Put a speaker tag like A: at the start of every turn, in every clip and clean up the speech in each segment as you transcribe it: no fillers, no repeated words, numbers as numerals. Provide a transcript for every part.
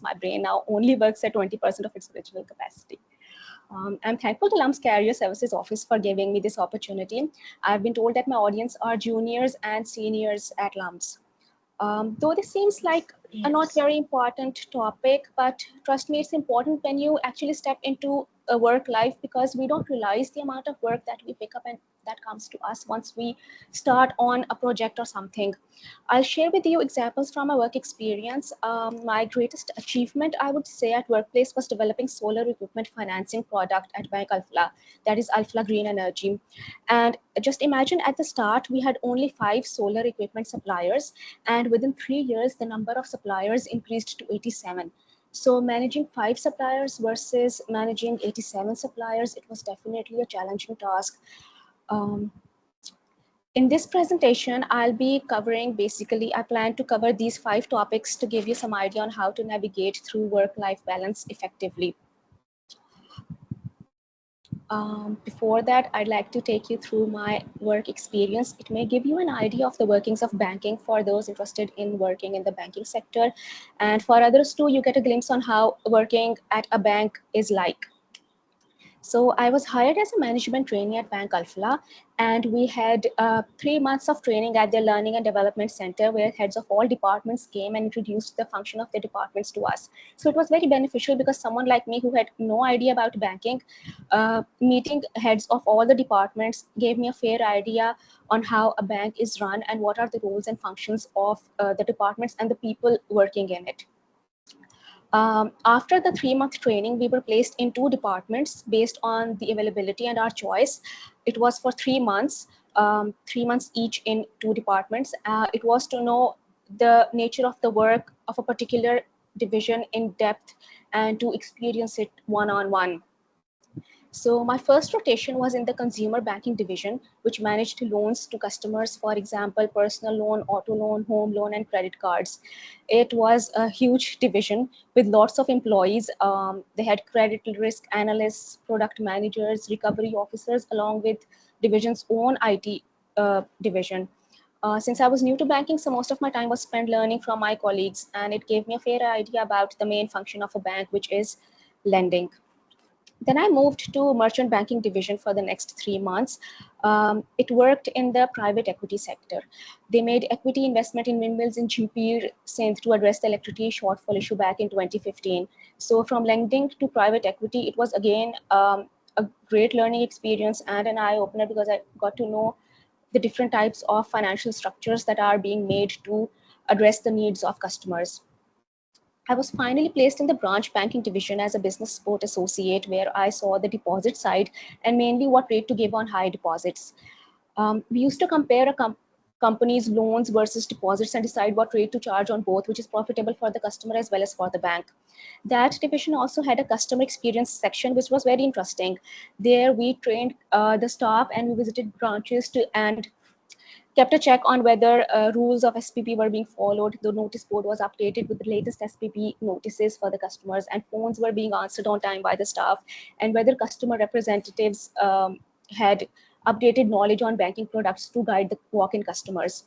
A: my brain now only works at 20% of its original capacity. I'm thankful to LUMS Career Services Office for giving me this opportunity. I've been told that my audience are juniors and seniors at LUMS. Though this seems like a not very important topic, but trust me, it's important when you actually step into a work life, because we don't realize the amount of work that we pick up and that comes to us once we start on a project or something. I'll share with you examples from my work experience. My greatest achievement, I would say, at workplace was developing solar equipment financing product at Bank Alfla, that is Alfla Green Energy. And just imagine, at the start, we had only 5 solar equipment suppliers, and within 3 years, the number of suppliers increased to 87. So managing 5 suppliers versus managing 87 suppliers, it was definitely a challenging task. In this presentation, I'll be covering, basically, I plan to cover these 5 topics to give you some idea on how to navigate through work-life balance effectively. Before that, I'd like to take you through my work experience. It may give you an idea of the workings of banking for those interested in working in the banking sector. And for others too, you get a glimpse on how working at a bank is like. So I was hired as a management trainee at Bank Alfla, and we had 3 months of training at their Learning and Development Center, where heads of all departments came and introduced the function of the departments to us. So it was very beneficial, because someone like me who had no idea about banking, meeting heads of all the departments gave me a fair idea on how a bank is run and what are the roles and functions of the departments and the people working in it. After the 3-month training, we were placed in 2 departments based on the availability and our choice. It was for 3 months, 3 months each in 2 departments. It was to know the nature of the work of a particular division in depth and to experience it one-on-one. So my first rotation was in the consumer banking division, which managed loans to customers, for example, personal loan, auto loan, home loan, and credit cards. It was a huge division with lots of employees. They had credit risk analysts, product managers, recovery officers, along with division's own IT division. Since I was new to banking, so most of my time was spent learning from my colleagues, and it gave me a fair idea about the main function of a bank, which is lending. Then I moved to merchant banking division for the next 3 months. It worked in the private equity sector. They made equity investment in windmills in Chimpir, Sindh, to address the electricity shortfall issue back in 2015. So from lending to private equity, it was again a great learning experience and an eye-opener, because I got to know the different types of financial structures that are being made to address the needs of customers. I was finally placed in the branch banking division as a business support associate, where I saw the deposit side and mainly what rate to give on high deposits. We used to compare a company's loans versus deposits and decide what rate to charge on both, which is profitable for the customer as well as for the bank. That division also had a customer experience section, which was very interesting. There we trained the staff and we visited branches and kept a check on whether rules of SPP were being followed. The notice board was updated with the latest SPP notices for the customers, and phones were being answered on time by the staff, and whether customer representatives had updated knowledge on banking products to guide the walk-in customers.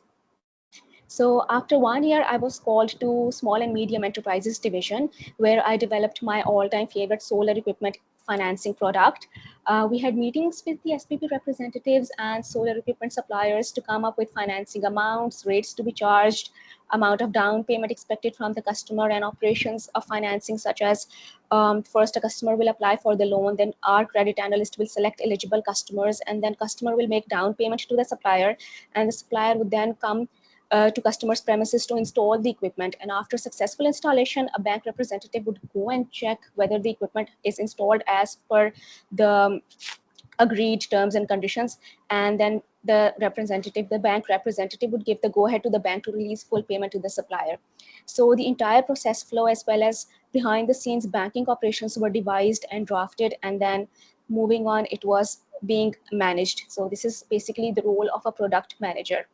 A: So after 1 year, I was called to small and medium enterprises division, where I developed my all-time favorite solar equipment financing product. We had meetings with the SPP representatives and solar equipment suppliers to come up with financing amounts, rates to be charged, amount of down payment expected from the customer, and operations of financing, such as first a customer will apply for the loan, then our credit analyst will select eligible customers, and then customer will make down payment to the supplier, and the supplier would then come to customers' premises to install the equipment. And after successful installation, a bank representative would go and check whether the equipment is installed as per the agreed terms and conditions. And then the bank representative would give the go-ahead to the bank to release full payment to the supplier. So the entire process flow, as well as behind the scenes banking operations, were devised and drafted, and then moving on, it was being managed. So this is basically the role of a product manager.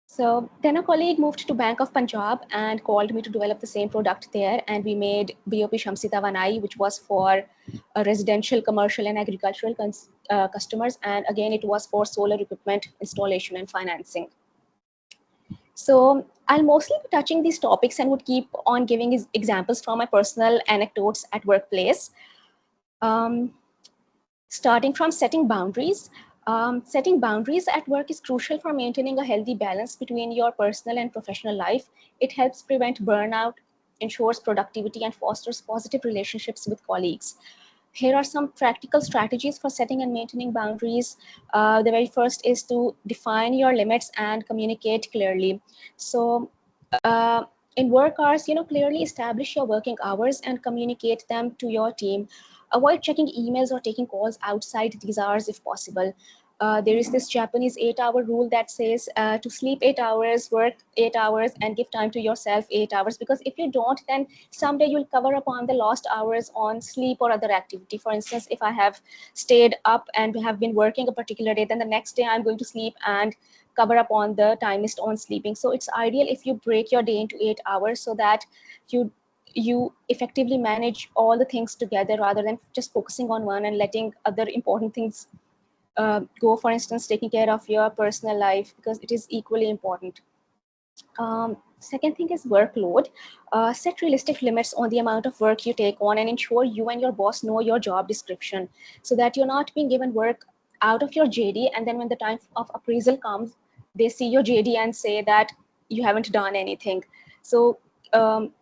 A: So then a colleague moved to Bank of Punjab and called me to develop the same product there. And we made BOP Shamsi Tawanai, which was for residential, commercial, and agricultural customers. And again, it was for solar equipment installation and financing. So I'll mostly be touching these topics and would keep on giving examples from my personal anecdotes at workplace. Um, Starting from setting boundaries. Setting boundaries at work is crucial for maintaining a healthy balance between your personal and professional life. It helps prevent burnout, ensures productivity, and fosters positive relationships with colleagues. Here are some practical strategies for setting and maintaining boundaries. The very first is to define your limits and communicate clearly. So, uh, in work hours, clearly establish your working hours and communicate them to your team. Avoid checking emails or taking calls outside these hours if possible. There is this Japanese 8-hour rule that says to sleep 8 hours, work 8 hours, and give time to yourself 8 hours. Because if you don't, then someday you'll cover up on the lost hours on sleep or other activity. For instance, if I have stayed up and have been working a particular day, then the next day I'm going to sleep and cover up on the time missed on sleeping. So it's ideal if you break your day into 8 hours so that you effectively manage all the things together rather than just focusing on one and letting other important things go. For instance, taking care of your personal life, because it is equally important. Second thing is workload. Set realistic limits on the amount of work you take on and ensure you and your boss know your job description so that you're not being given work out of your JD, and then when the time of appraisal comes, they see your JD and say that you haven't done anything. So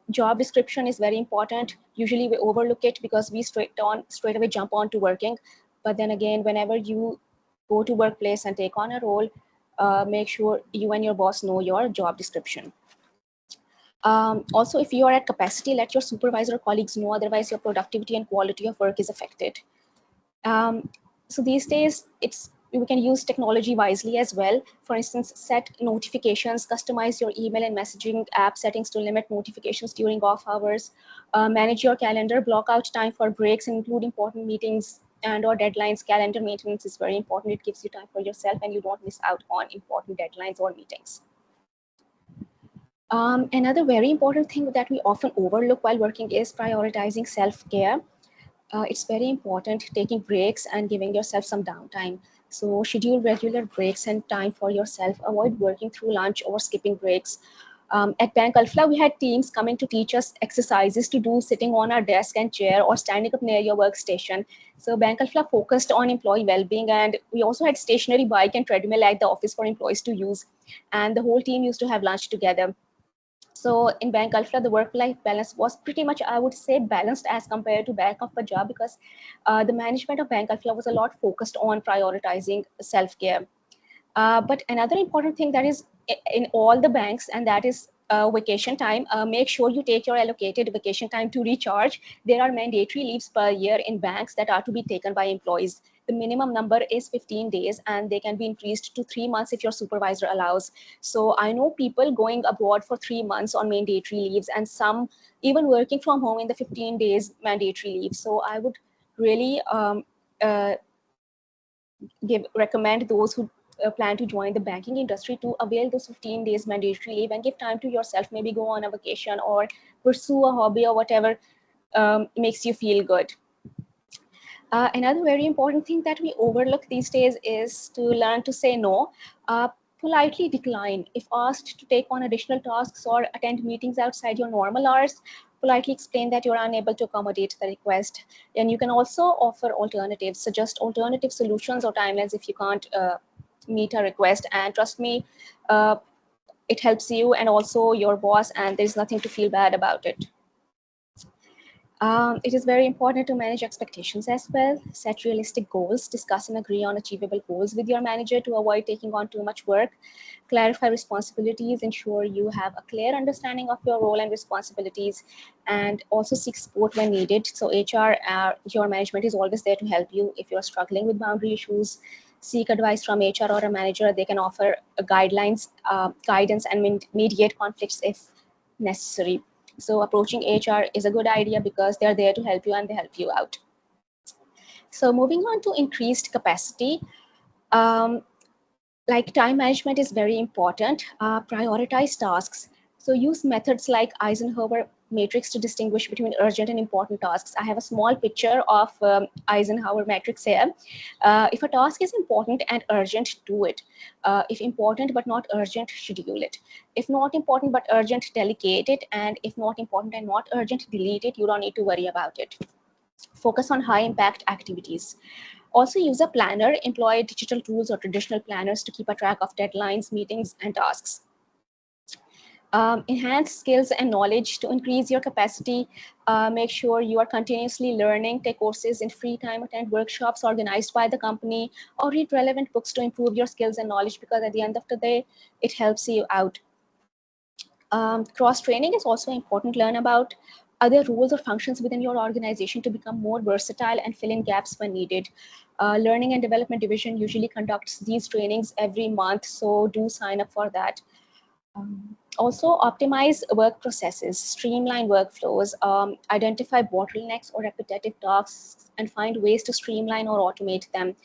A: job description is very important. Usually we overlook it because we straight away jump on to working. But then again, whenever you go to workplace and take on a role, make sure you and your boss know your job description. Also, if you are at capacity, let your supervisor or colleagues know, otherwise your productivity and quality of work is affected. So these days, we can use technology wisely as well. For instance, set notifications, customize your email and messaging app settings to limit notifications during off hours. Manage your calendar, block out time for breaks, and include important meetings and or deadlines. Calendar maintenance is very important. It gives you time for yourself and you don't miss out on important deadlines or meetings. Another very important thing that we often overlook while working is prioritizing self-care. It's very important taking breaks and giving yourself some downtime. So schedule regular breaks and time for yourself. Avoid working through lunch or skipping breaks. At Bank Alpha, we had teams coming to teach us exercises to do sitting on our desk and chair or standing up near your workstation. So Bank Alpha focused on employee well-being, and we also had stationary bike and treadmill at the office for employees to use. And the whole team used to have lunch together. So in Bank Alpha, the work-life balance was pretty much, I would say, balanced as compared to Bank of Punjab, because the management of Bank Alpha was a lot focused on prioritizing self-care. But another important thing that is in all the banks, and that is vacation time. Make sure you take your allocated vacation time to recharge. There are mandatory leaves per year in banks that are to be taken by employees. The minimum number is 15 days, and they can be increased to 3 months if your supervisor allows. So I know people going abroad for 3 months on mandatory leaves, and some even working from home in the 15 days mandatory leave. So I would really uh, recommend those who plan to join the banking industry to avail those 15 days mandatory leave and give time to yourself, maybe go on a vacation or pursue a hobby or whatever makes you feel good. Another very important thing that we overlook these days is to learn to say no. Politely decline. If asked to take on additional tasks or attend meetings outside your normal hours, politely explain that you're unable to accommodate the request. And you can also offer alternatives, suggest alternative solutions or timelines if you can't meet a request. And trust me, it helps you and also your boss, and there's nothing to feel bad about it. It is very important to manage expectations as well. Set realistic goals, discuss and agree on achievable goals with your manager to avoid taking on too much work. Clarify responsibilities, ensure you have a clear understanding of your role and responsibilities, and also seek support when needed. So HR, your management is always there to help you. If you're struggling with boundary issues, seek advice from HR or a manager. They can offer guidelines, guidance, and mediate conflicts if necessary. So approaching HR is a good idea because they're there to help you and they help you out. So moving on to increased capacity, like time management is very important. Prioritize tasks. So use methods like matrix to distinguish between urgent and important tasks. I have a small picture of Eisenhower matrix here. If a task is important and urgent, do it. If important but not urgent, schedule it. If not important but urgent, delegate it. And if not important and not urgent, delete it. You don't need to worry about it. Focus on high impact activities. Also use a planner, employ digital tools or traditional planners to keep a track of deadlines, meetings, and tasks. Enhance skills and knowledge to increase your capacity. Make sure you are continuously learning, take courses in free time, attend workshops organized by the company, or read relevant books to improve your skills and knowledge, because at the end of the day, it helps you out. Cross-training is also important. Learn about other roles or functions within your organization to become more versatile and fill in gaps when needed. Learning and Development Division usually conducts these trainings every month, so do sign up for that. Also, optimize work processes, streamline workflows, identify bottlenecks or repetitive tasks, and find ways to streamline or automate them.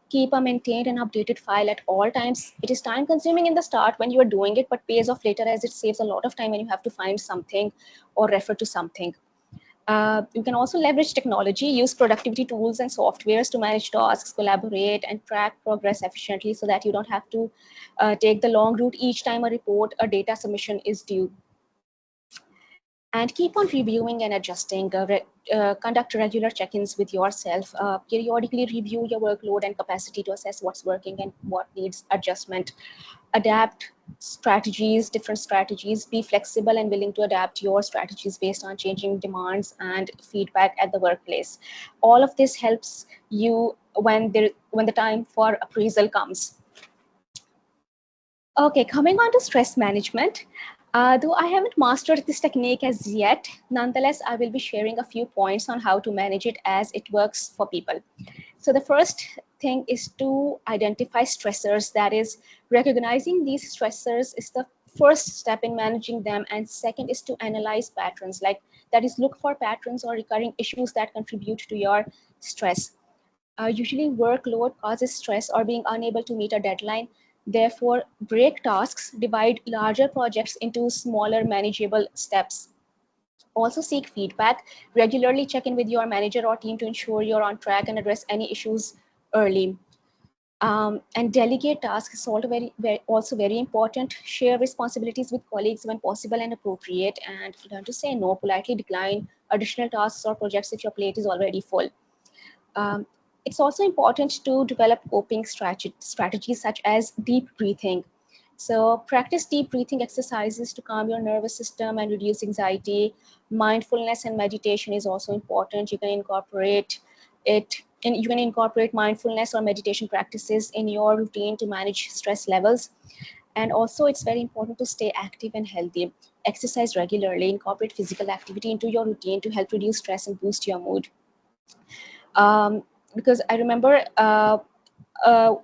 A: Keep a maintained and updated file at all times. It is time consuming in the start when you are doing it, but pays off later as it saves a lot of time when you have to find something or refer to something. You can also leverage technology, use productivity tools and softwares to manage tasks, collaborate, and track progress efficiently so that you don't have to take the long route each time a report or data submission is due. And keep on reviewing and adjusting. Conduct regular check-ins with yourself. Periodically review your workload and capacity to assess what's working and what needs adjustment. Adapt strategies, different strategies. Be flexible and willing to adapt your strategies based on changing demands and feedback at the workplace. All of this helps you when the time for appraisal comes. Okay, coming on to stress management. Though I haven't mastered this technique as yet, nonetheless, I will be sharing a few points on how to manage it as it works for people. So the first thing is to identify stressors. That is, recognizing these stressors is the first step in managing them. And second is to analyze patterns, like that is, look for patterns or recurring issues that contribute to your stress. Usually workload causes stress or being unable to meet a deadline. Therefore, break tasks, divide larger projects into smaller manageable steps. Also seek feedback, regularly check in with your manager or team to ensure you're on track and address any issues early. And delegate tasks is also very important. Share responsibilities with colleagues when possible and appropriate, and learn to say no, politely decline additional tasks or projects if your plate is already full. It's also important to develop coping strategies such as deep breathing. So practice deep breathing exercises to calm your nervous system and reduce anxiety. Mindfulness and meditation is also important. You can incorporate it, and you can incorporate mindfulness or meditation practices in your routine to manage stress levels. And also, it's very important to stay active and healthy. Exercise regularly, incorporate physical activity into your routine to help reduce stress and boost your mood. Because I remember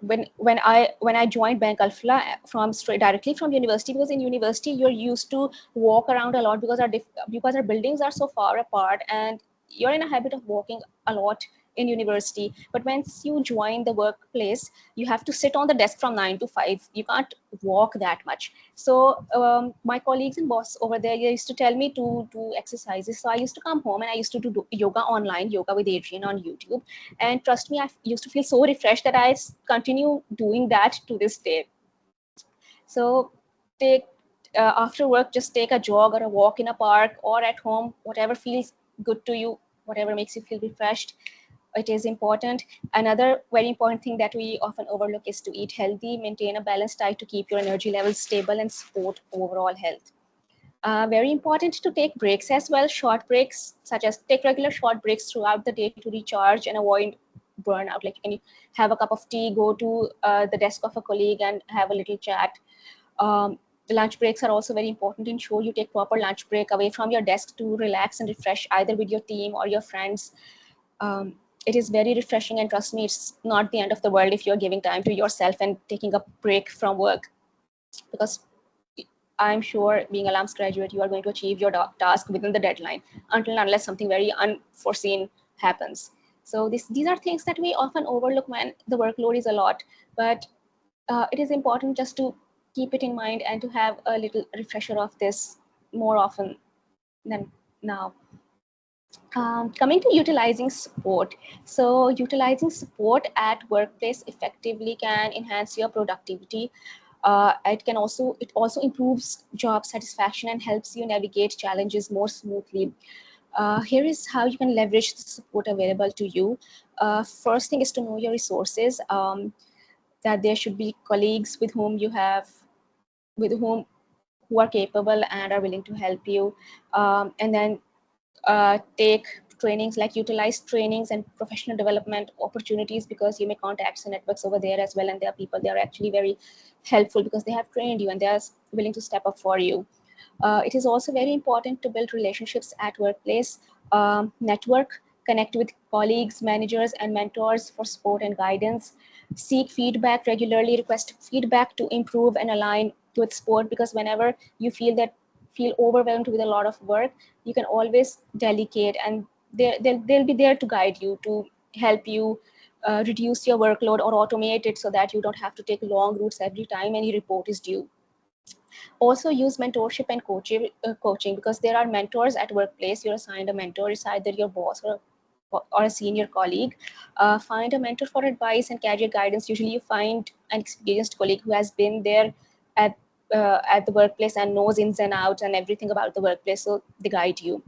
A: when I joined Bank Alfla from directly from university, because in university you're used to walk around a lot because our buildings are so far apart, and you're in a habit of walking a lot in university. But once you join the workplace, you have to sit on the desk from 9 to 5. You can't walk that much. So my colleagues and boss over there, they used to tell me to do exercises. So I used to come home and I used to do yoga online, yoga with Adrian on YouTube. And trust me, I used to feel so refreshed that I continue doing that to this day. So take after work, just take a jog or a walk in a park or at home, whatever feels good to you, whatever makes you feel refreshed. It is important. Another very important thing that we often overlook is to eat healthy, maintain a balanced diet to keep your energy levels stable and support overall health. Very important to take breaks as well, short breaks, such as take regular short breaks throughout the day to recharge and avoid burnout. Like, can you have a cup of tea, go to the desk of a colleague and have a little chat. The lunch breaks are also very important. Ensure you take proper lunch break away from your desk to relax and refresh either with your team or your friends. It is very refreshing, and trust me, it's not the end of the world if you're giving time to yourself and taking a break from work, because I'm sure, being a LAMS graduate, you are going to achieve your task within the deadline unless something very unforeseen happens. So these are things that we often overlook when the workload is a lot, but it is important just to keep it in mind and to have a little refresher of this more often than Now, coming to utilizing support. So utilizing support at workplace effectively can enhance your productivity. It also improves job satisfaction and helps you navigate challenges more smoothly. Here is how you can leverage the support available to you. First thing is to know your resources. That there should be colleagues with whom who are capable and are willing to help you, and then take trainings, like utilize trainings and professional development opportunities, because you may contacts and networks over there as well, and there are people, they are actually very helpful because they have trained you and they are willing to step up for you. It is also very important to build relationships at workplace. Network, connect with colleagues, managers, and mentors for support and guidance. Seek feedback regularly, request feedback to improve and align with sport, because whenever you feel overwhelmed with a lot of work, you can always delegate, and they'll be there to guide you, to help you reduce your workload or automate it so that you don't have to take long routes every time any report is due. Also use mentorship and coaching, because there are mentors at workplace. You're assigned a mentor, it's either your boss or a senior colleague. Find a mentor for advice and career guidance. Usually you find an experienced colleague who has been there at the workplace and knows ins and outs and everything about the workplace, so they guide you.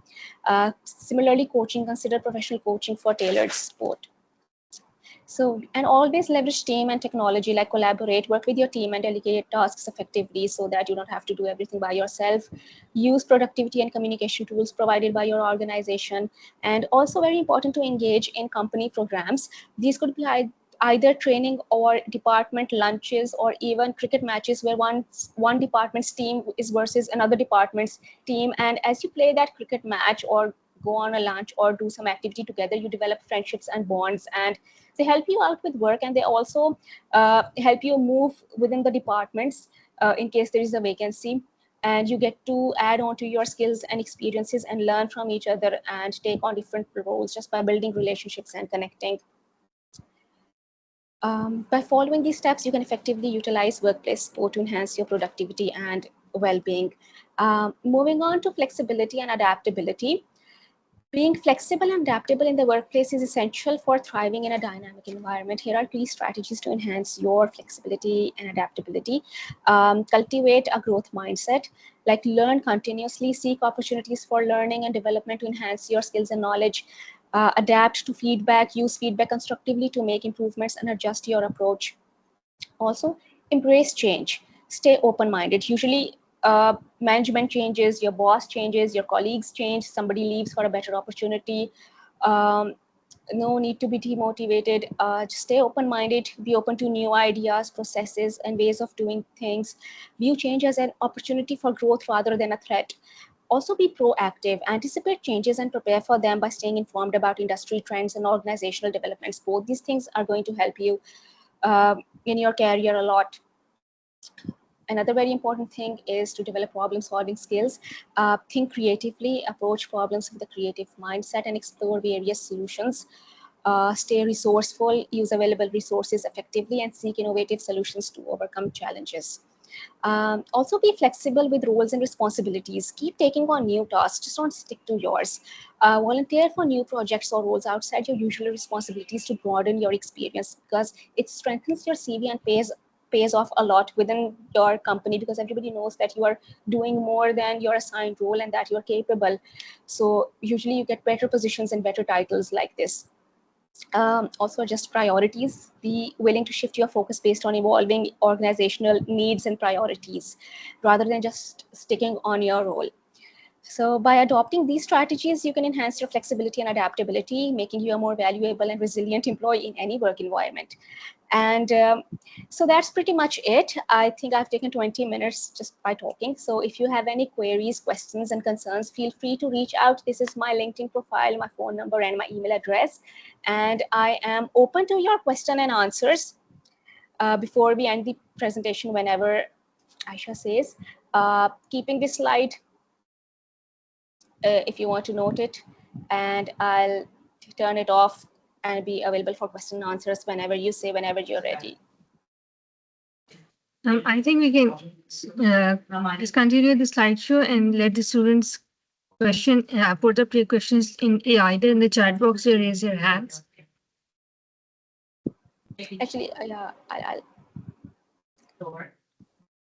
A: Similarly, coaching, consider professional coaching for tailored support. So, and always leverage team and technology, like collaborate, work with your team and delegate tasks effectively so that you don't have to do everything by yourself. Use productivity and communication tools provided by your organization. And also very important to engage in company programs. These could be either training or department lunches, or even cricket matches where one department's team is versus another department's team. And as you play that cricket match or go on a lunch or do some activity together, you develop friendships and bonds, and they help you out with work, and they also help you move within the departments in case there is a vacancy, and you get to add on to your skills and experiences and learn from each other and take on different roles just by building relationships and connecting. By following these steps, you can effectively utilize workplace support to enhance your productivity and well-being. Moving on to flexibility and adaptability. Being flexible and adaptable in the workplace is essential for thriving in a dynamic environment. Here are three strategies to enhance your flexibility and adaptability. Cultivate a growth mindset, like learn continuously, seek opportunities for learning and development to enhance your skills and knowledge. Adapt to feedback, use feedback constructively to make improvements and adjust your approach. Also, embrace change, stay open-minded. Usually management changes, your boss changes, your colleagues change, somebody leaves for a better opportunity. um, no need to be demotivated. Just stay open-minded, be open to new ideas, processes, and ways of doing things. View change as an opportunity for growth rather than a threat. Also be proactive, anticipate changes and prepare for them by staying informed about industry trends and organizational developments. Both these things are going to help you in your career a lot. Another very important thing is to develop problem solving skills. Think creatively, approach problems with a creative mindset, and explore various solutions. Stay resourceful, use available resources effectively, and seek innovative solutions to overcome challenges. Also be flexible with roles and responsibilities. Keep taking on new tasks, just don't stick to yours. Volunteer for new projects or roles outside your usual responsibilities to broaden your experience, because it strengthens your CV and pays off a lot within your company, because everybody knows that you are doing more than your assigned role and that you are capable. So usually you get better positions and better titles like this. Also adjust priorities. Be willing to shift your focus based on evolving organizational needs and priorities rather than just sticking on your role. So by adopting these strategies, you can enhance your flexibility and adaptability, making you a more valuable and resilient employee in any work environment. And so that's pretty much it. I think I've taken 20 minutes just by talking. So if you have any queries, questions, and concerns, feel free to reach out. This is my LinkedIn profile, my phone number, and my email address. And I am open to your question and answers. Before we end the presentation, whenever Aisha says, keeping this slide if you want to note it, and I'll turn it off and be available for question and answers whenever you say, whenever you're ready.
B: I think we can just continue the slideshow and let the students question, put up your questions in either in the chat box or raise your hands.
A: Actually, yeah,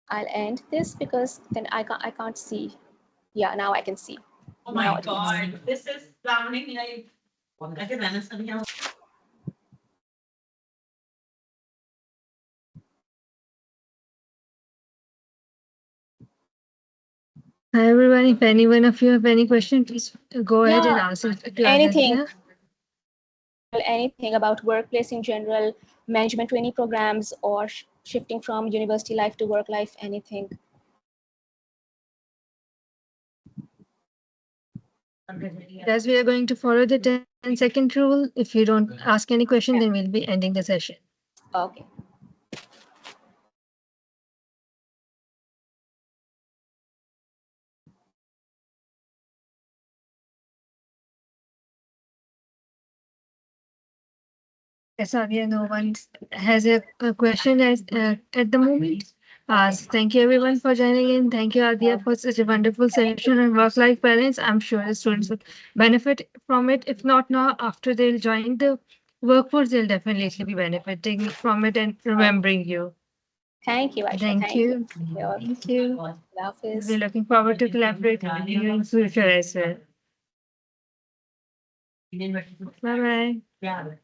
A: I'll end this because then I can't see. Yeah, now I can see.
B: Oh
A: Now
B: my
A: it works.
B: God, this is sounding like. Hi everyone, if any one of you have any question, please go ahead and
A: Yeah,
B: ask it to
A: anything,
B: Aditya.
A: anything about workplace in general, management training programs, or shifting from university life to work life, anything.
B: As we are going to follow the 10-second rule, if you don't ask any question, then we'll be ending the session.
A: Okay.
B: Yes, Avia, no one has a question at the moment. So thank you everyone for joining in. Thank you, Adia, for such a wonderful session on work-life balance. I'm sure the students will benefit from it. If not now, after they'll join the workforce, they'll definitely be benefiting from it and remembering you.
A: Thank you, Aisha.
B: Thank
A: Thank you.
B: you.
A: Your
B: Thank you.
A: love is.
B: We're looking forward to collaborate with you in future as well. Bye bye.